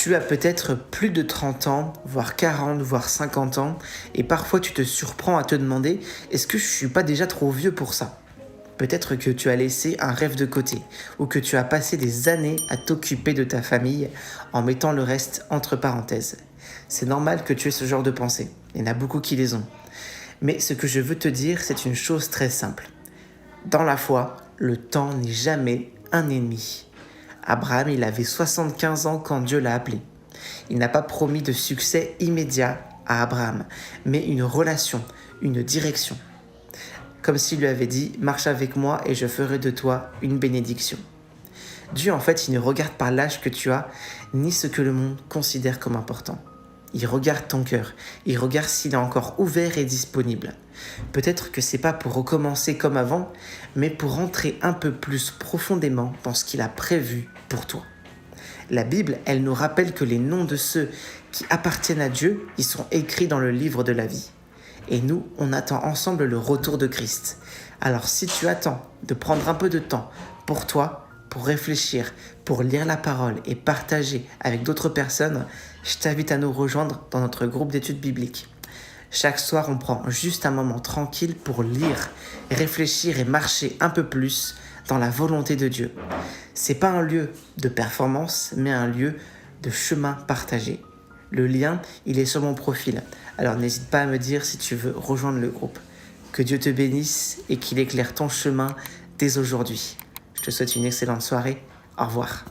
Tu as peut-être plus de 30 ans, voire 40, voire 50 ans, et parfois tu te surprends à te demander « Est-ce que je suis pas déjà trop vieux pour ça ?» Peut-être que tu as laissé un rêve de côté, ou que tu as passé des années à t'occuper de ta famille en mettant le reste entre parenthèses. C'est normal que tu aies ce genre de pensée, il y en a beaucoup qui les ont. Mais ce que je veux te dire, c'est une chose très simple. Dans la foi, le temps n'est jamais un ennemi. Abraham, il avait 75 ans quand Dieu l'a appelé. Il n'a pas promis de succès immédiat à Abraham, mais une relation, une direction. Comme s'il lui avait dit « Marche avec moi et je ferai de toi une bénédiction ». Dieu, en fait, il ne regarde pas l'âge que tu as, ni ce que le monde considère comme important. Il regarde ton cœur, il regarde s'il est encore ouvert et disponible. Peut-être que c'est pas pour recommencer comme avant, mais pour entrer un peu plus profondément dans ce qu'il a prévu pour toi. La Bible, elle nous rappelle que les noms de ceux qui appartiennent à Dieu, ils sont écrits dans le livre de la vie. Et nous, on attend ensemble le retour de Christ. Alors si tu attends de prendre un peu de temps pour toi, pour réfléchir, pour lire la parole et partager avec d'autres personnes, je t'invite à nous rejoindre dans notre groupe d'études bibliques. Chaque soir, on prend juste un moment tranquille pour lire, réfléchir et marcher un peu plus dans la volonté de Dieu. C'est pas un lieu de performance, mais un lieu de chemin partagé. Le lien, il est sur mon profil. Alors n'hésite pas à me dire si tu veux rejoindre le groupe. Que Dieu te bénisse et qu'il éclaire ton chemin dès aujourd'hui. Je te souhaite une excellente soirée. Au revoir.